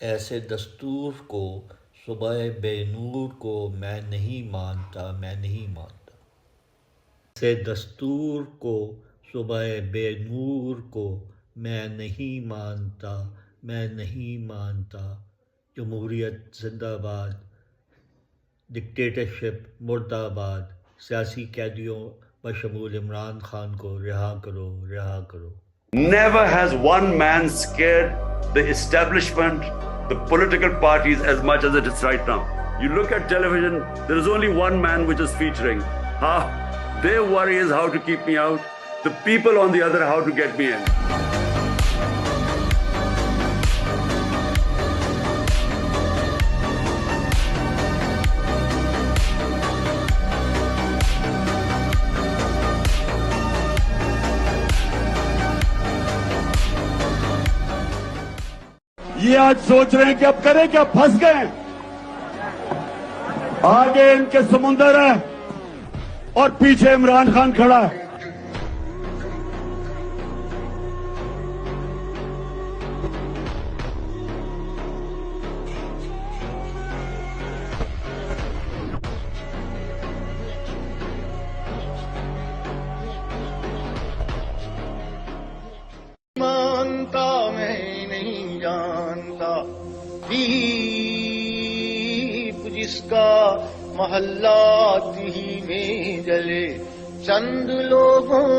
ایسے دستور کو صبح بے نور کو میں نہیں مانتا، میں نہیں مانتا۔ ایسے دستور کو صبح بے نور کو میں نہیں مانتا، میں نہیں مانتا۔ جمہوریت زندہ باد، ڈکٹیٹرشپ مرد آباد، سیاسی قیدیوں بشمول عمران خان کو رہا کرو، رہا کرو۔ Never has one man scared the establishment, the political parties as much as it is right now. You look at television, there is only one man which is featuring. Their worry is how to keep me out. The people on the other, how to get me in. یہ آج سوچ رہے ہیں کہ اب کریں کیا، پھنس گئے، آگے ان کے سمندر ہے اور پیچھے عمران خان کھڑا ہے۔ مانتا میں نہیں جانتا، دیپ جس کا محلات ہی میں جلے، چند لوگوں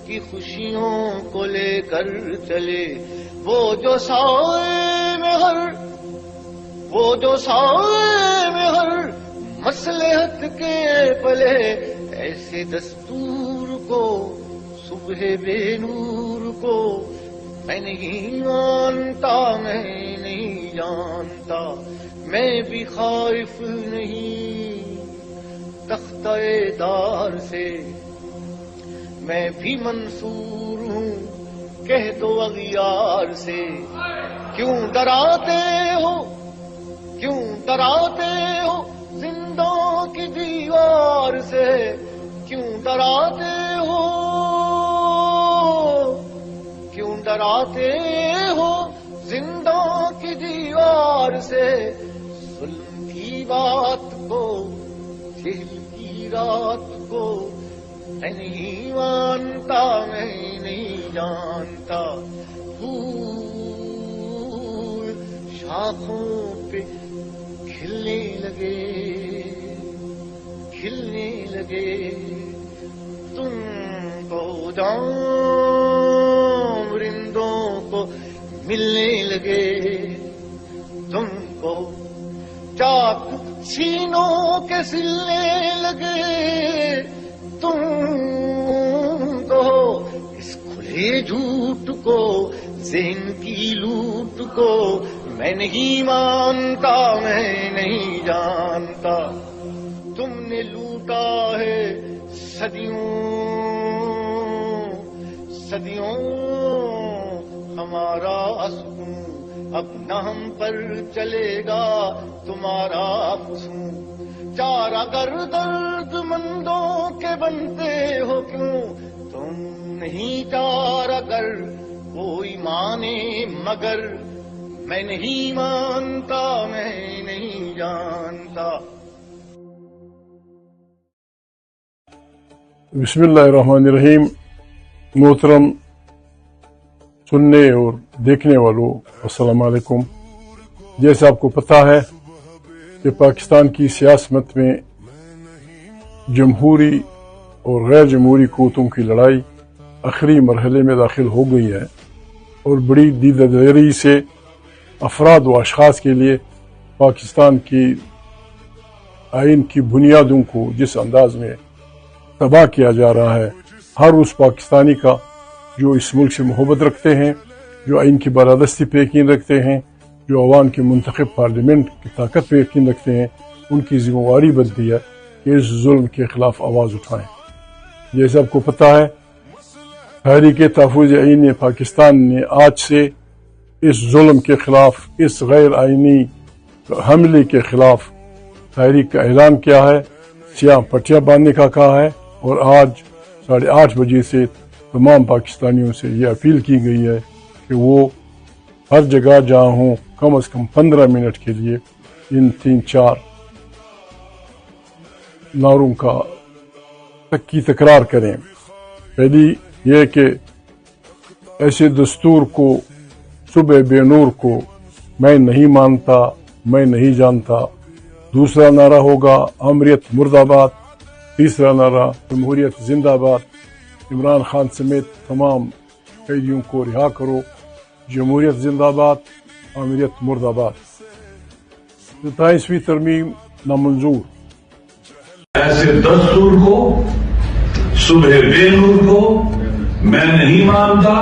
کی خوشیوں کو لے کر چلے، وہ جو سائے میں ہر مصلحت کے پلے، ایسے دستور کو صبح بے نور کو میں نہیں مانتا، میں نہیں جانتا۔ میں بھی خائف نہیں تختہ دار سے، میں بھی منصور ہوں کہہ دو اغیار سے۔ کیوں ڈراتے ہو زندوں کی دیوار سے، کیوں ڈراتے ہو زندوں کی دیوار سے؟ ظلم کی بات کو، جہل کی رات کو میں نہیں مانتا، میں نہیں جانتا۔ پھول شاخوں پہ کھلنے لگے، تم کو جام رندوں کو ملنے لگے، تم کو چاک سینوں کے سلنے لگے، تم کو اس کھلے جھوٹ کو، ذہن کی لوٹ کو میں نہیں مانتا، میں نہیں جانتا۔ تم نے لوٹا ہے صدیوں ہمارا سکون، اب نہ ہم پر چلے گا تمہارا فسون۔ چار اگر درد مندوں کے بنتے ہو کیوں، تم نہیں چار اگر کوئی مانے مگر، میں نہیں مانتا، میں نہیں جانتا۔ بسم اللہ الرحمن الرحیم۔ محترم سننے اور دیکھنے والوں السلام علیکم۔ جیسے آپ کو پتہ ہے کہ پاکستان کی سیاست میں جمہوری اور غیر جمہوری قوتوں کی لڑائی آخری مرحلے میں داخل ہو گئی ہے، اور بڑی دیدہ سے افراد و اشخاص کے لیے پاکستان کی آئین کی بنیادوں کو جس انداز میں تباہ کیا جا رہا ہے، ہر اس پاکستانی کا جو اس ملک سے محبت رکھتے ہیں، جو آئین کی بالادستی پہ یقین رکھتے ہیں، جو عوام کے منتخب پارلیمنٹ کی طاقت پہ یقین رکھتے ہیں، ان کی ذمہ داری بنتی ہے کہ اس ظلم کے خلاف آواز اٹھائیں۔ جیسے آپ کو پتہ ہے، تحریک تحفظ آئین پاکستان نے آج سے اس ظلم کے خلاف، اس غیر آئینی حملے کے خلاف تحریک کا اعلان کیا ہے، سیاہ پٹیاں باندھنے کا کہا ہے، اور آج 8:30 بجے سے تمام پاکستانیوں سے یہ اپیل کی گئی ہے کہ وہ ہر جگہ جہاں ہوں کم از کم 15 منٹ کے لیے ان 3-4 نعروں کی تکرار کریں. پہلی یہ کہ ایسے دستور کو، صبح بے نور کو میں نہیں مانتا، میں نہیں جانتا. دوسرا نعرہ ہوگا آمریت مرد آباد. تیسرا نعرہ جمہوریت زندہ باد. عمران خان سمیت تمام قیدیوں کو رہا کرو. جمہوریت زندہ باد، آمریت مرد آباد. 27ویں ترمیم نامنظور. ایسے دستور کو، صبح بے نور کو میں نہیں مانتا،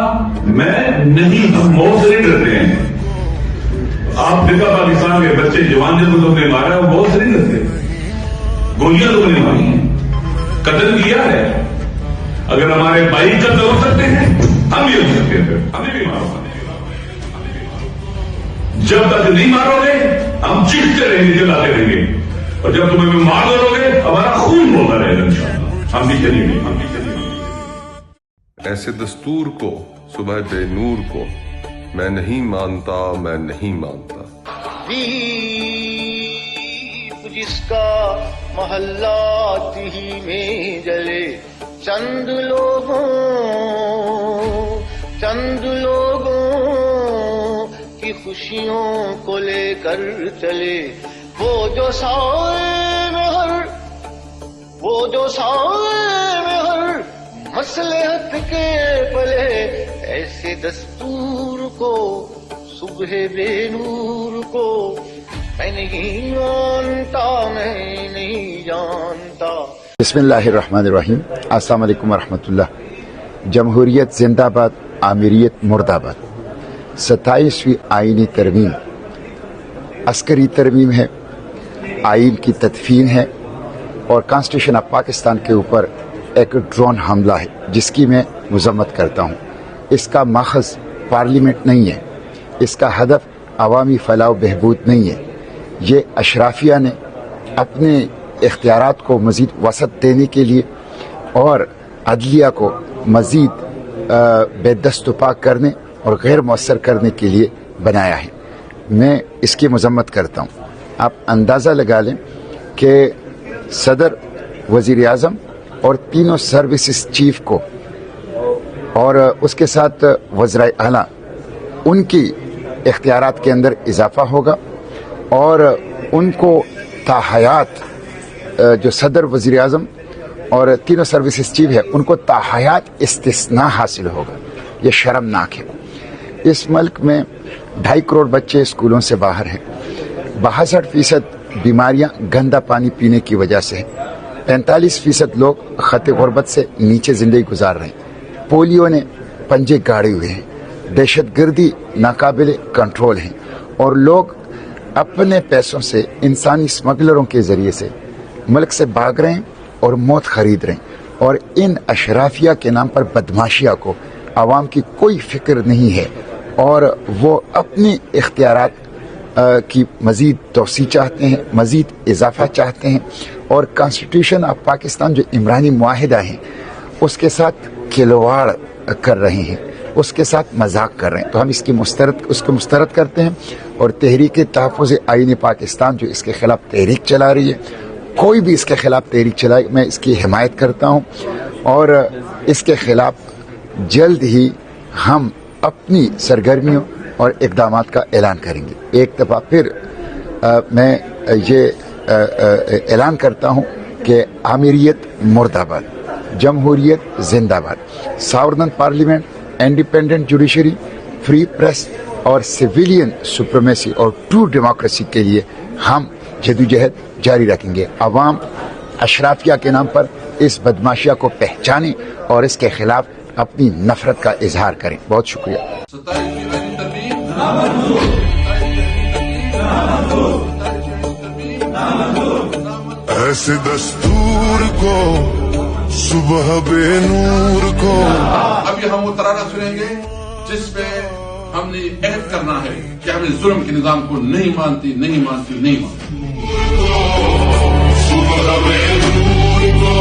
میں نہیں. ہم بہت سے نہیں ڈرتے ہیں. آپ دیکھا پاکستان کے بچے جوان جب تم نے مارا وہ بہت سے نہیں ڈرتے. گولیاں تو نہیں ماری ہیں، قتل کیا ہے. اگر ہمارے بھائی قتل ہو سکتے ہیں ہم بھی ہو سکتے ہیں، ہمیں بھی مارو. جب تک نہیں مارو گے ہم چیختے رہیں گے، چلاتے رہیں گے. اور جب تمہیں بھی مار دو گے ہمارا خون بولتا رہے گا انشاءاللہ. ہم بھی چلیں گے، ہم بھی چلیں گے. ایسے دستور کو، صبح بے نور کو میں نہیں مانتا، میں نہیں مانتا. دیپ جس کا محلات ہی میں جلے، چند لوگوں کی خوشیوں کو لے کر چلے. وہ جو سائے میں ہر مصلحت کے پلے، ایسے دستور کو، صبح بے نور کو میں نہیں مانتا، میں نہیں جانتا. بسم اللہ الرحمن الرحیم. السلام علیکم ورحمۃ اللہ. جمہوریت زندہ باد، آمریت مرد آباد. 27ویں آئینی ترمیم عسکری ترمیم ہے، آئین کی تدفین ہے اور کانسٹیٹیوشن آف پاکستان کے اوپر ایک ڈرون حملہ ہے جس کی میں مذمت کرتا ہوں. اس کا ماخذ پارلیمنٹ نہیں ہے، اس کا ہدف عوامی فلاح و بہبود نہیں ہے. یہ اشرافیہ نے اپنے اختیارات کو مزید وسعت دینے کے لیے اور عدلیہ کو مزید بے دست و پاک کرنے اور غیر مؤثر کرنے کے لیے بنایا ہے. میں اس کی مذمت کرتا ہوں. آپ اندازہ لگا لیں کہ صدر، وزیر اعظم اور تینوں سروسز چیف کو اور اس کے ساتھ وزرائے اعلیٰ، ان کی اختیارات کے اندر اضافہ ہوگا اور ان کو تاحیات، جو صدر، وزیر اعظم اور تینوں سروسز چیف ہے، ان کو تاحیات استثناء حاصل ہوگا. یہ شرمناک ہے. اس ملک میں 2.5 کروڑ بچے اسکولوں سے باہر ہیں. 62% بیماریاں گندا پانی پینے کی وجہ سے ہیں. 45% لوگ خط غربت سے نیچے زندگی گزار رہے ہیں. پولیو نے پنجے گاڑے ہوئے ہیں. دہشت گردی ناقابل کنٹرول ہے اور لوگ اپنے پیسوں سے انسانی اسمگلروں کے ذریعے سے ملک سے بھاگ رہے ہیں اور موت خرید رہے ہیں. اور ان اشرافیہ کے نام پر بدماشیہ کو عوام کی کوئی فکر نہیں ہے اور وہ اپنی اختیارات کی مزید توسیع چاہتے ہیں، مزید اضافہ چاہتے ہیں اور کانسٹیٹیوشن آف پاکستان جو عمرانی معاہدہ ہے اس کے ساتھ کھلواڑ کر رہے ہیں، اس کے ساتھ مذاق کر رہے ہیں. تو ہم اس کو مسترد کرتے ہیں اور تحریک تحفظ آئین پاکستان جو اس کے خلاف تحریک چلا رہی ہے، کوئی بھی اس کے خلاف تحریک چلائے میں اس کی حمایت کرتا ہوں اور اس کے خلاف جلد ہی ہم اپنی سرگرمیوں اور اقدامات کا اعلان کریں گے. ایک دفعہ پھر میں یہ اعلان کرتا ہوں کہ آمریت مرد آباد، جمہوریت زندہ باد. Sovereign parliament, independent judiciary, free press اور سویلین سپریمیسی اور ٹرو ڈیموکریسی کے لیے ہم جدوجہد جاری رکھیں گے. عوام اشرافیہ کے نام پر اس بدماشیہ کو پہچانیں اور اس کے خلاف اپنی نفرت کا اظہار کریں. بہت شکریہ. ایسے دستور کو، صبح بے نور کو. ابھی ہم وہ ترانہ سنیں گے جس میں ہم نے عہد کرنا ہے کہ ہم اس ظلم کے نظام کو نہیں مانتی، نہیں مانتی، نہیں مانتی. صبح بے نور کو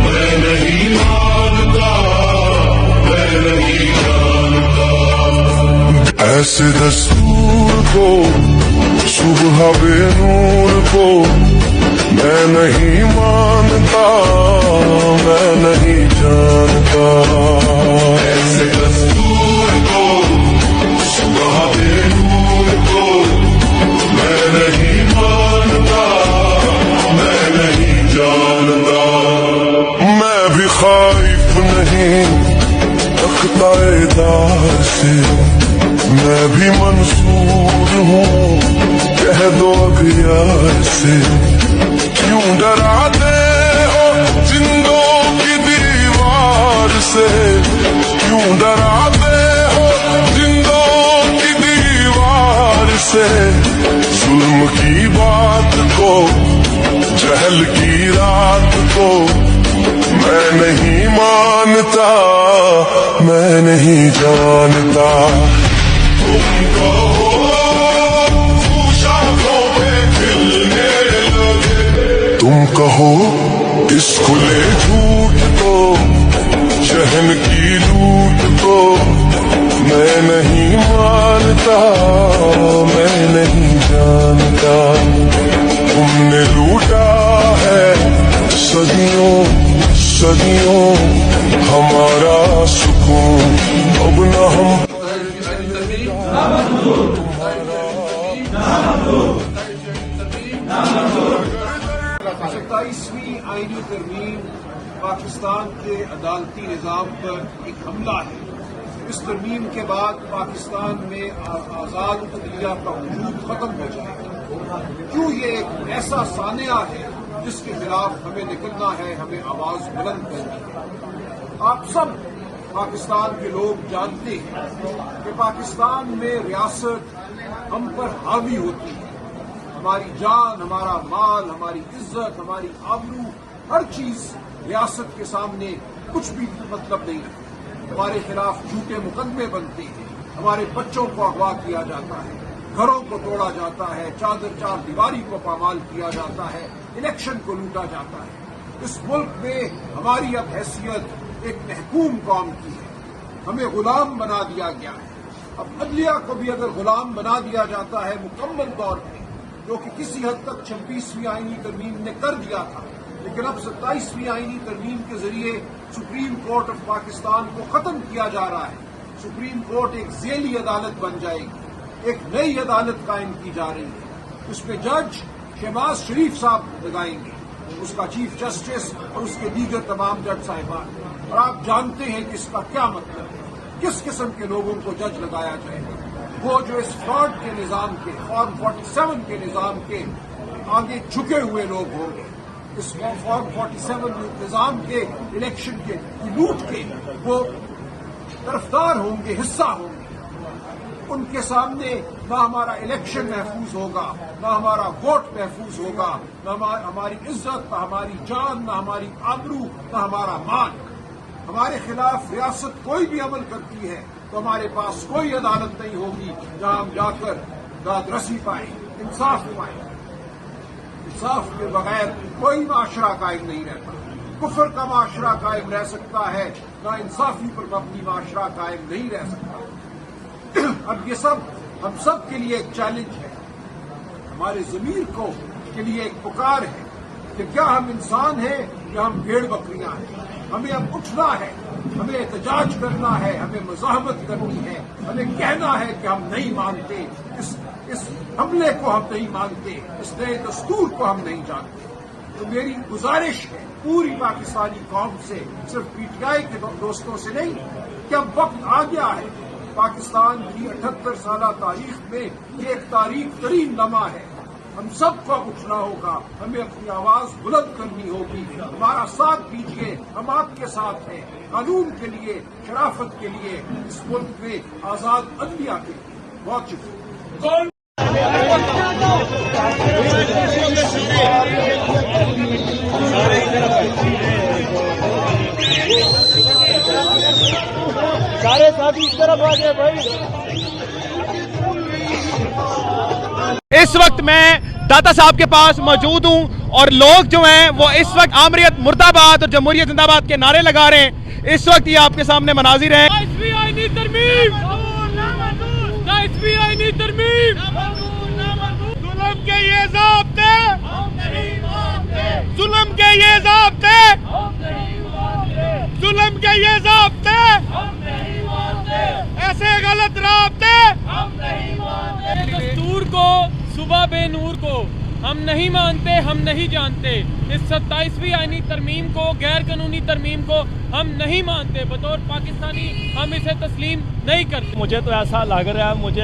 میں نہیں مانتا. ऐसे दस्तूर को सुबह बेनूर को मैं नहीं मानता, मैं नहीं जानता। ऐसे दस्तूर को सुबह बेनूर को मैं नहीं मानता, मैं नहीं जानता। मैं भी खाइफ नहीं तख्ताएदार से, मैं भी मंसूर हूँ कह दो अगियार से। क्यों डराते हो जिंदों की दीवार से, क्यों डराते हो जिंदों की दीवार से। जुल्म की बात को जहल की रात को मैं नहीं मानता, मैं नहीं जानता। तुम कहो शाखों पे खिलने लगे, तुम कहो इस खुले झूठ को, शहन की लूट को मैं नहीं मानता, मैं नहीं जानता। तुमने लूटा है सदियों सदियों हमारा सुकून, अब न हम 27वीं आईनी तरमीम पाकिस्तान के अदालती निज़ाम पर एक हमला है। इस तरमीम के बाद पाकिस्तान में आज़ाद अदलिया का वजूद खत्म हो जाएगा। क्यों ये एक ऐसा सानिया है जिसके खिलाफ हमें निकलना है, हमें आवाज बुलंद करनी है। आप सब पाकिस्तान के लोग जानते हैं कि पाकिस्तान में रियासत हम पर हावी होती है। हमारी जान, हमारा माल, हमारी इज्जत, हमारी आबरू, हर चीज रियासत के सामने कुछ भी मतलब नहीं रखती। हमारे खिलाफ झूठे मुकदमे बनते हैं, हमारे बच्चों को अगवा किया जाता है, घरों को तोड़ा जाता है, चादर चार दीवारी को पामाल किया जाता है, इलेक्शन को लूटा जाता है। इस मुल्क में हमारी अब हैसियत एक महकूम कौम की है, हमें गुलाम बना दिया गया है। अब अदलिया को भी अगर गुलाम बना दिया जाता है मुकम्मल तौर पर, जो कि किसी हद तक 26वीं आईनी तरमीम ने कर दिया था, लेकिन अब 27वीं आईनी तरमीम के जरिए सुप्रीम कोर्ट ऑफ पाकिस्तान को खत्म किया जा रहा है। सुप्रीम कोर्ट एक ज़ेली अदालत बन जाएगी, एक नई अदालत कायम की जा रही है। उसमें जज शहबाज शरीफ साहब लगाएंगे, उसका चीफ जस्टिस और उसके दीगर तमाम जज साहिबान। और आप जानते हैं कि इसका क्या मतलब है, किस किस्म के लोगों को जज लगाया जाएगा। वो जो इस फ्रॉड के निजाम के, फॉर्म 47 के निजाम के आगे झुके हुए लोग होंगे, इस फॉर्म 47 निजाम के, इलेक्शन के लूट के वो तरफदार होंगे, हिस्सा होंगे। उनके सामने न हमारा इलेक्शन महफूज होगा, न हमारा वोट महफूज होगा, न हमारी इज्जत, न हमारी जान, न हमारी आबरू, न हमारा मान। हमारे खिलाफ रियासत कोई भी अमल करती है तो हमारे पास कोई अदालत नहीं होगी जहां हम जाकर दादरसी पाएं, इंसाफ पाएं। इंसाफ के बगैर कोई माशरा कायम नहीं रहता। कुफर का माशरा कायम रह सकता है, ना इंसाफी पर मबनी माशरा कायम नहीं रह सकता। अब ये सब हम सब के लिए एक चैलेंज है, हमारे ज़मीर को के लिए एक पुकार है कि क्या हम इंसान हैं या हम भेड़ बकरियां हैं। हमें अब उठना है, हमें एहतजाज करना है, हमें मज़ाहमत करनी है, हमें कहना है कि हम नहीं मानते इस हमले को, हम नहीं मानते इस नए दस्तूर को, हम नहीं जानते। तो मेरी गुजारिश है पूरी पाकिस्तानी कौम से, सिर्फ पीटीआई के दोस्तों से नहीं, कि अब वक्त आ गया है। पाकिस्तान की 78 साल तारीख में ये एक तारीख तरीन लम्हा है। हम सबको उठना होगा, हमें अपनी आवाज बुलंद करनी होगी। हमारा साथ दीजिए, हम आपके साथ हैं, कानून के लिए, शराफत के लिए, इस मुल्क में आजाद अदलिया के लिए। बहुत शुक्रिया। सारे साथी इस तरफ आ गए भाई। इस वक्त मैं दाता साहब के पास मौजूद हूं और लोग जो हैं वो इस वक्त आमरीत मुर्दाबाद और जमहूरियत जिंदाबाद के नारे लगा रहे हैं। इस वक्त ये आपके सामने मनाजिर हैं। जुल्म के ये ज़ाब्ते, जुल्म के ये ज़ाब्ते, जुल्म के ये ज़ाब्ते, ऐसे गलत राब्ते, दस्तूर को, सुबह बे नूर को हम नहीं मानते, हम नहीं जानते। इस 27वीं आईनी तरमीम को, गैर कानूनी तरमीम को हम नहीं मानते। बतौर पाकिस्तानी हम इसे तस्लीम नहीं करते। मुझे तो ऐसा लग रहा है, मुझे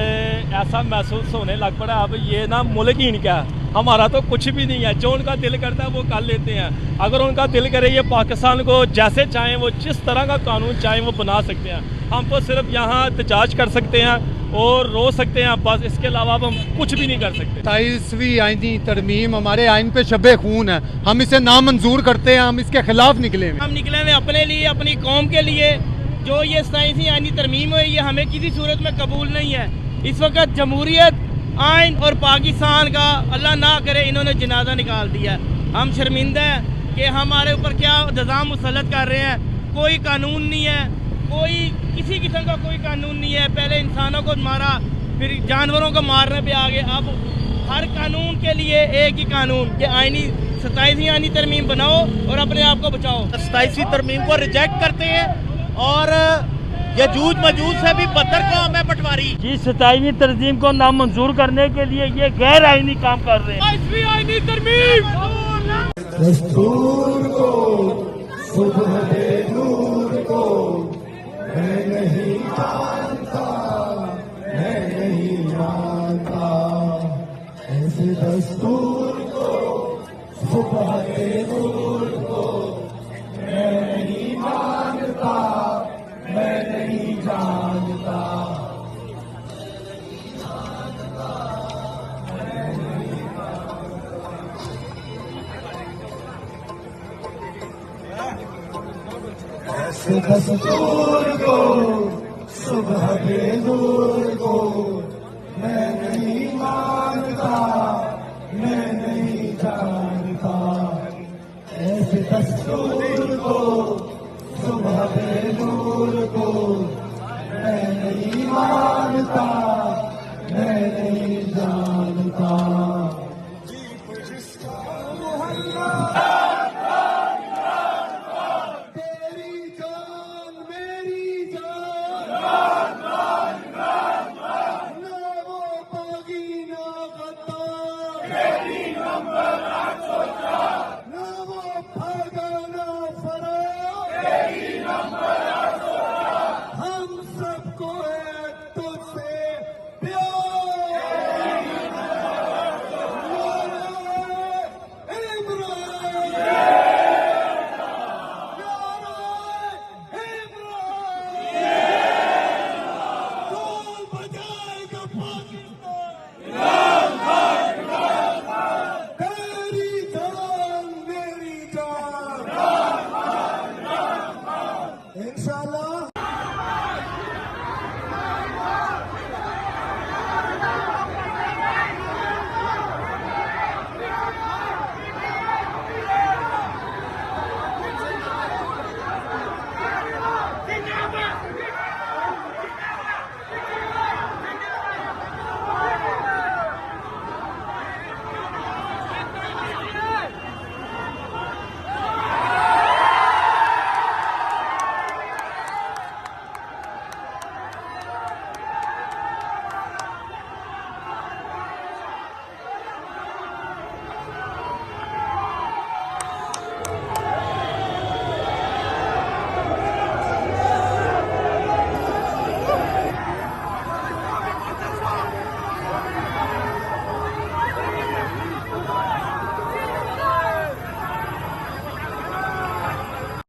ऐसा महसूस होने लग पड़ा अब ये ना मुल्क ही इनका है, हमारा तो कुछ भी नहीं है। जो उनका दिल करता है वो कर लेते हैं। अगर उनका दिल करे ये पाकिस्तान को जैसे चाहें, वो जिस तरह का कानून चाहें वो बना सकते हैं। हम तो सिर्फ यहाँ एहतजाज कर सकते हैं और रो सकते हैं, बस इसके अलावा हम कुछ भी नहीं कर सकते। 27वीं आईनी तरमीम हमारे आइन पे शबे खून है, हम इसे नामंजूर करते हैं, हम इसके खिलाफ निकले हैं। हम निकले हैं अपने लिए, अपनी कौम के लिए। जो ये 27वीं आईनी तरमीम है ये हमें किसी सूरत में कबूल नहीं है। इस वक्त जमहूरियत, आइन और पाकिस्तान का अल्लाह ना करे इन्होंने जनाजा निकाल दिया। हम शर्मिंदा हैं कि हमारे ऊपर क्या इंतज़ाम मुसल्लत कर रहे हैं। कोई कानून नहीं है, कोई किसी किस्म का कोई कानून नहीं है। पहले इंसानों को मारा, फिर जानवरों को मारने पे आ गए। अब हर कानून के लिए एक ही कानून कि आईनी 27वीं आईनी तरमीम बनाओ और अपने आप को बचाओ। 27वीं तरमीम को रिजेक्ट करते हैं और यजूज मजूज से भी बदतर कौम है पटवारी। जी 27वीं तरमीम को नामंजूर करने के लिए ये गैर आईनी काम कर रहे हैं। 27वीं आईनी तरमीम दस्तूर को, सुबह बे नूर को मैं नहीं जानता, मैं नहीं जानता। ऐसे दस्तूर को, सुबह बे नूर को मैं नहीं मानता, मैं नहीं जानता। ऐसे दस्तूर को, सुबह बे नूर को मैं नहीं मानता, मैं नहीं जानता। ऐसे दस्तूर को, सुबह बे नूर को मैं नहीं मानता, मैं नहीं जानता।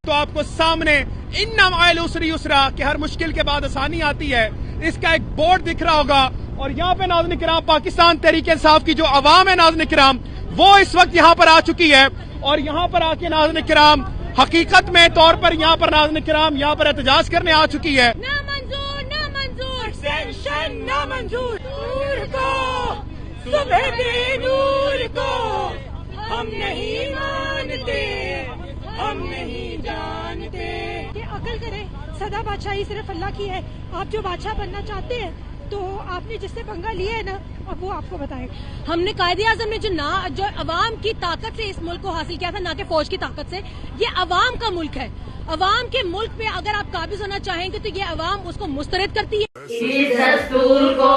तो आपको सामने इन्ना माइल उसरी उसरा कि हर मुश्किल के बाद आसानी आती है, इसका एक बोर्ड दिख रहा होगा। और यहाँ पे नाज़रीन किराम पाकिस्तान तहरीक इंसाफ की जो आवाम है नाज़रीन किराम, वो इस वक्त यहाँ पर आ चुकी है। और यहाँ पर आके नाज़रीन किराम हकीकत में तौर पर यहाँ पर नाज़रीन किराम यहाँ पर एहतजाज करने आ चुकी है। नामंजूर, नामंजूर, एक्सटेंशन नामंजूर, नूर को, सुबह बे नूर को हम नहीं मानते, हम नहीं जानते। अकल करें, सदा बादशाही सिर्फ अल्लाह की है। आप जो बादशाह बनना चाहते हैं तो आपने जिससे पंगा लिया है ना, अब वो आपको बताएगा। हमने कायदे आज़म ने जो अवाम की ताकत से इस मुल्क को हासिल किया था, ना कि फौज की ताकत से। ये अवाम का मुल्क है। अवाम के मुल्क पे अगर आप काबिज होना चाहेंगे तो ये अवाम उसको मुस्तरद करती है। इस दस्तूर को,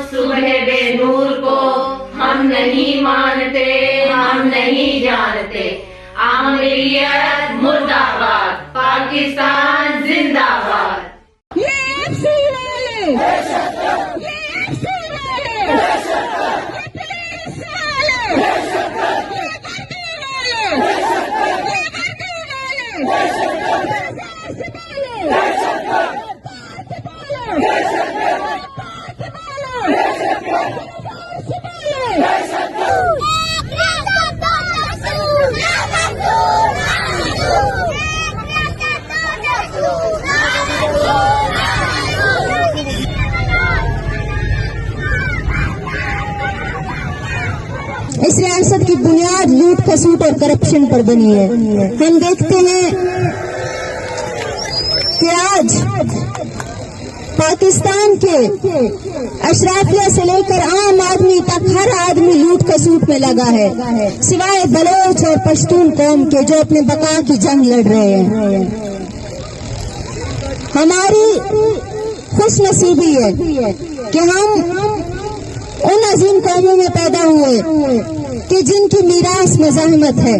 सुबह बेनूर को हम नहीं मानते, हम नहीं जानते। आमरीयत मुर्दाबाद, पाकिस्तान जिंदाबाद। ये एफसी वाले, ये एफसी वाले, ये पुलिस वाले, ये गर्दी वाले, ये गर्दी इस रियासत की बुनियाद लूट खसूट और करप्शन पर बनी है। हम देखते हैं कि आज पाकिस्तान के अशराफिया से लेकर आम आदमी तक हर आदमी लूट खसूट में लगा है, सिवाय बलोच और पश्तून कौम के जो अपने बका की जंग लड़ रहे हैं। हमारी खुशनसीबी है कि हम उन अजीम कौमों में पैदा हुए कि जिनकी मीरास मज़ाहमत है।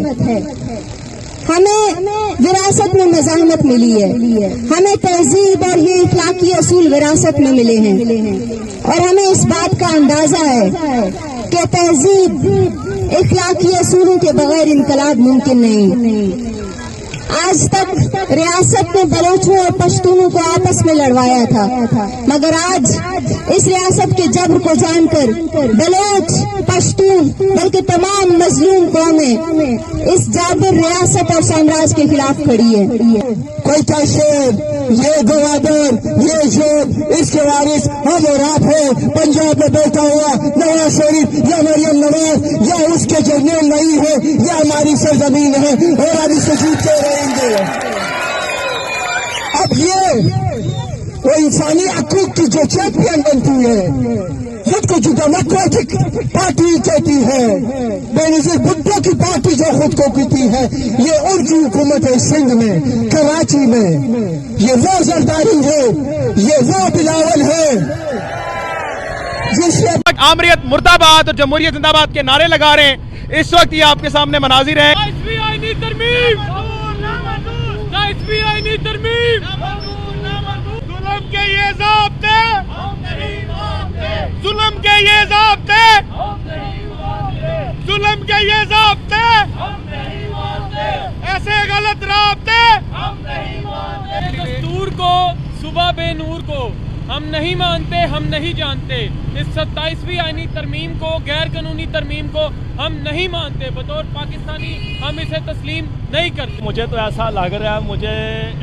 हमें विरासत में मज़ाहमत मिली है, हमें तहजीब और ये इखलाकी असूल विरासत में मिले हैं, और हमें इस बात का अंदाजा है कि तहजीब इखलाकी असूलों के बगैर इनकलाब मुमकिन नहीं। आज तक रियासत ने बलोचों और पश्तूनों को आपस में लड़वाया था, मगर आज इस रियासत के जबर को जानकर बलोच, पश्तून बल्कि तमाम मजलूम कौमें इस जाबिर रियासत और साम्राज्य के खिलाफ खड़ी है। कोई कैशेर, ये गवादर, ये शेर, इसके वारिस हम और आप है। पंजाब में बैठा हुआ नवाज शरीफ या मरियम नवाज या उसके जर्नल नहीं है, या हमारी सरजमीन है और हम इसे जीतते रहेंगे। अब ये वो इंसानी हकूक की जो चैंपियन बनती है, खुद को जो डेमोक्रेटिक पार्टी कहती है, बेनज़ीर भुट्टो की पार्टी जो खुद को कहती है, ये उनकी हुकूमत है सिंध में, कराची में। ये वो जरदारी है, ये वो बिलावल है जिससे आमरीयत मुर्दाबाद और जमहूरियत जिंदाबाद के नारे लगा रहे हैं। इस वक्त ये आपके सामने मनाजिर है। जुल्म के ये ज़ाब्ते, जुल्म के ये ज़ाब्ते, जुल्म के ये ज़ाब्ते, ऐसे गलत राब्ते। दस्तूर को, सुबह बेनूर को हम नहीं मानते, हम नहीं जानते। इस 27वीं आईनी तरमीम को, गैर कानूनी तरमीम को हम नहीं मानते। बतौर पाकिस्तानी हम इसे तस्लीम नहीं करते। मुझे तो ऐसा लग रहा है, मुझे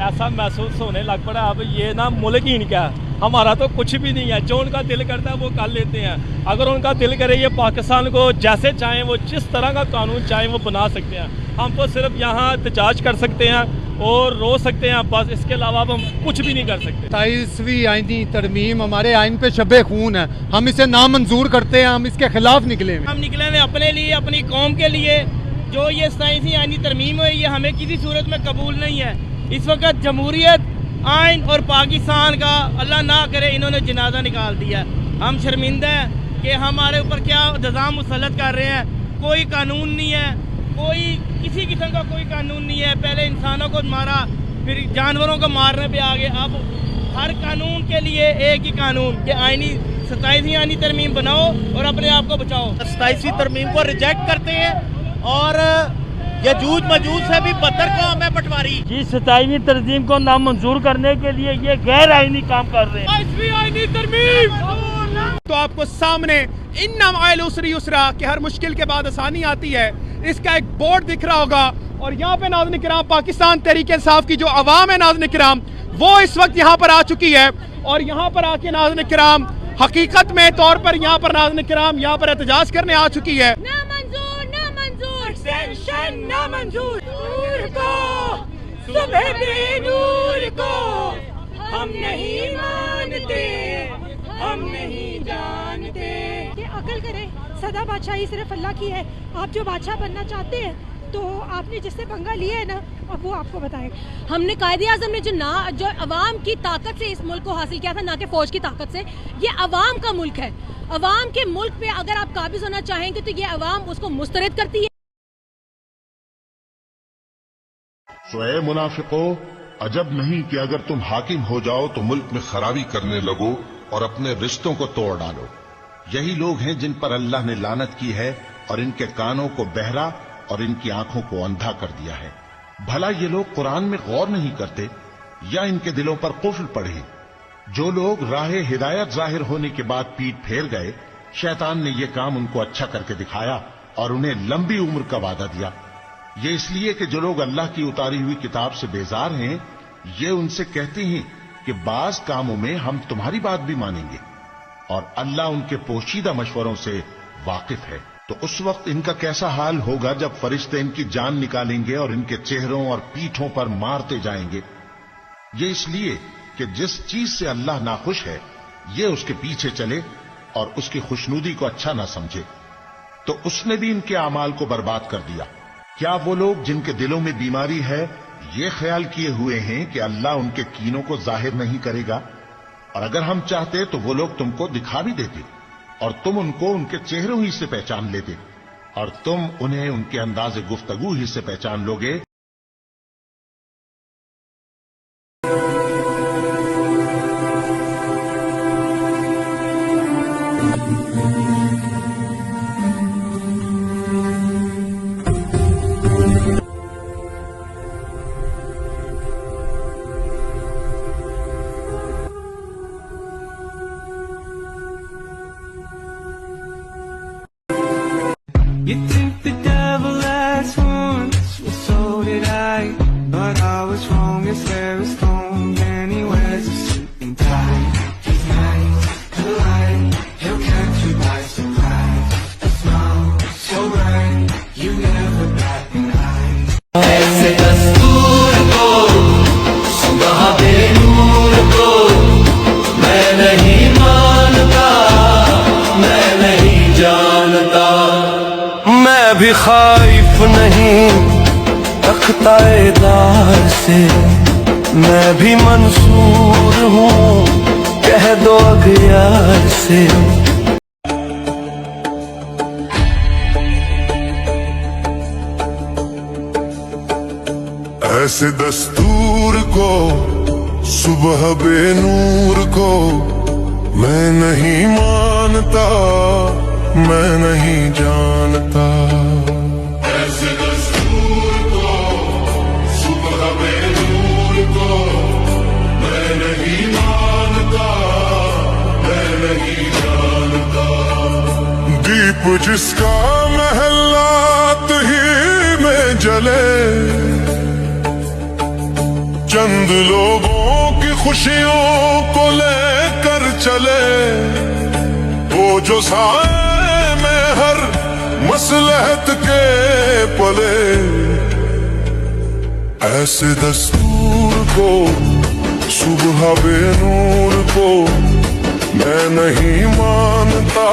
ऐसा महसूस होने लग पड़ा अब ये ना मुल्क ही क्या, हमारा तो कुछ भी नहीं है। जो उनका दिल करता है वो कर लेते हैं। अगर उनका दिल करे ये पाकिस्तान को जैसे चाहें, वो जिस तरह का कानून चाहें वो बना सकते हैं। हम तो सिर्फ यहाँ एहतजाज कर सकते हैं और रो सकते हैं, बस। इसके अलावा हम कुछ भी नहीं कर सकते। 27वीं आईनी तरमीम हमारे आइन पे शबे खून है, हम इसे नामंजूर करते हैं, हम इसके खिलाफ निकले। हम निकले हैं अपने लिए, अपनी कौम के लिए। जो ये 27वीं आईनी तरमीम है, ये हमें किसी सूरत में कबूल नहीं है। इस वक्त जमहूरियत, आइन और पाकिस्तान का अल्लाह ना करे इन्होंने जनाजा निकाल दिया। हम शर्मिंदा हैं कि हमारे ऊपर क्या इंतज़ाम मुसल्लत कर रहे हैं। कोई कानून नहीं है, कोई किसी किस्म का कोई कानून नहीं है। पहले इंसानों को मारा, फिर जानवरों को मारने पे आ गए। अब हर कानून के लिए एक ही कानून कि आईनी 27वीं आईनी तरमीम बनाओ और अपने आप को बचाओ। 27वीं तरमीम को रिजेक्ट करते हैं और यजूज मजूज से भी बदतर को हमें पटवारी। जी 27वीं तरमीम को नामंजूर करने के लिए ये गैर आईनी काम कर रहे हैं। 27वीं आईनी तरमीम तो आपको सामने इन्नम आयल उसरी युसरा कि हर मुश्किल के बाद आसानी आती है, इसका एक बोर्ड दिख रहा होगा। और यहाँ पे नाज़रीन किराम, पाकिस्तान तहरीक इंसाफ की जो अवाम है नाज़रीन किराम, वो इस वक्त यहाँ पर आ चुकी है। और यहाँ पर आके नाज़रीन किराम हकीकत में तौर पर यहाँ पर नाज़रीन किराम यहाँ पर एहतजाज करने आ चुकी है। नामंजूर, नामंजूर, एक्सटेंशन नामंजूर को सुबह बेनूर को हम नहीं मानते, हम नहीं जानते। कि अकल करें, सदा बादशाही सिर्फ अल्लाह की है। आप जो बादशाह बनना चाहते हैं तो आपने जिससे पंगा लिया है ना, अब वो आपको बताएगा। हमने कायदे आज़म ने जो अवाम की ताकत से इस मुल्क को हासिल किया था, ना कि फौज की ताकत से। ये अवाम का मुल्क है। अवाम के मुल्क पे अगर आप काबिज होना चाहेंगे तो ये अवाम उसको मुस्तरद करती है। स्वयं मुनाफिको, अजब नहीं कि अगर तुम हाकिम हो जाओ तो मुल्क में खराबी करने लगो और अपने रिश्तों को तोड़ डालो। यही लोग हैं जिन पर अल्लाह ने लानत की है और इनके कानों को बहरा और इनकी आंखों को अंधा कर दिया है। भला ये लोग कुरान में गौर नहीं करते या इनके दिलों पर कुफ्र पड़े? जो लोग राह हिदायत जाहिर होने के बाद पीठ फेर गए, शैतान ने यह काम उनको अच्छा करके दिखाया और उन्हें लंबी उम्र का वादा दिया। ये इसलिए कि जो लोग अल्लाह की उतारी हुई किताब से बेजार हैं, ये उनसे कहते हैं कि बाज कामों में हम तुम्हारी बात भी मानेंगे और अल्लाह उनके पोशीदा मशवरों से वाकिफ है। तो उस वक्त इनका कैसा हाल होगा जब फरिश्ते इनकी जान निकालेंगे और इनके चेहरों और पीठों पर मारते जाएंगे। ये इसलिए कि जिस चीज से अल्लाह नाखुश है, ये उसके पीछे चले और उसकी खुशनुदी को अच्छा ना समझे, तो उसने भी इनके अमाल को बर्बाद कर दिया। क्या वो लोग जिनके दिलों में बीमारी है ये ख्याल किए हुए हैं कि अल्लाह उनके कीनों को जाहिर नहीं करेगा? और अगर हम चाहते तो वो लोग तुमको दिखा भी देते और तुम उनको उनके चेहरों ही से पहचान लेते और तुम उन्हें उनके अंदाज़े गुफ्तगू ही से पहचान लोगे। You think the devil has horns, well so did I. But I was wrong as there is stone, and he wears a suit and tie. He's nice, polite, he'll catch you by surprise. A smile so bright, you never bat an eye. ऐसे दस्तूर को, सुबह बेनूर को, मैं नहीं मानता, मैं नहीं जानता। मैं भी खाइफ नहीं तख्ताएदार से, मैं भी मंसूर हूँ कह दो अगयार से। ऐसे दस्तूर को, सुबह बेनूर को, मैं नहीं मानता, मैं नहीं जानता। ऐसे दस्तूर को, सुबह बेनूर को, मैं नहीं मानता, मैं नहीं जानता। दीप जिसका महलात ही में जले, चंद लोगों की खुशियों को लेकर चले, वो जो साए में हर मसलहत के पले। ऐसे दस्तूर को, सुबह बेनूर को, मैं नहीं मानता,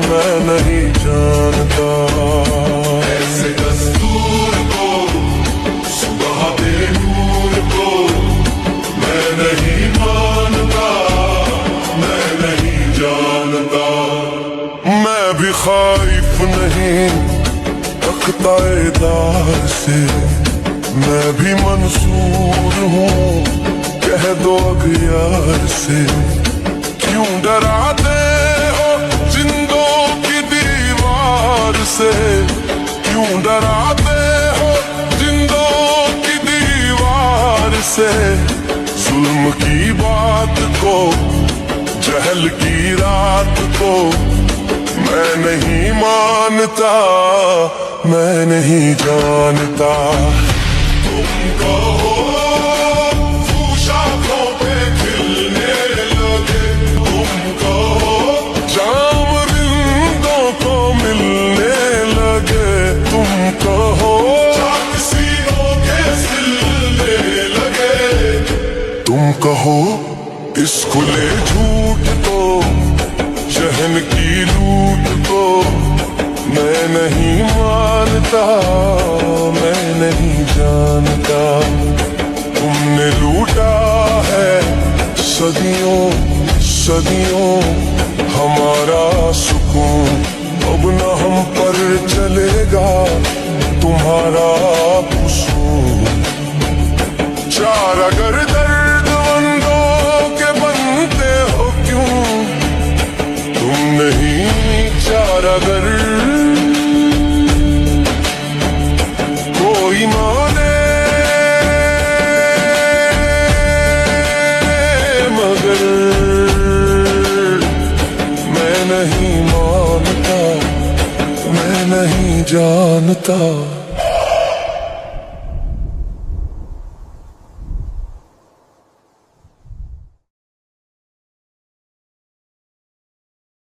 मैं नहीं जानता। ऐसे दस्तूर को, सुबह बेनूर को, मैं नहीं मानता, मैं नहीं जानता। मैं भी खाइफ नहीं तख्ताएदार से, मैं भी मंसूर हूँ कह दो अगयार से। क्यों डराते हो जिंदों की दीवार से, क्यों डराते हो जिंदों की दीवार से। जुल्म की बात को, जहल की रात को, मैं नहीं मानता, मैं नहीं जानता। तुम कहो शाखों पे खिलने लगे, तुम कहो जाम रिंदों को मिलने लगे, तुम कहो सीनों के सिलसिले इस खुले झूठ को, शहन की लूट को मैं नहीं मानता, मैं नहीं जानता। तुमने लूटा है सदियों सदियों हमारा सुकून, अब न हम पर चलेगा तुम्हारा कुसून। चार अगर दर्दमंदों के बनते हो क्यों, तुम नहीं चार अगर कोई माने मगर मैं नहीं मानता, मैं नहीं जानता।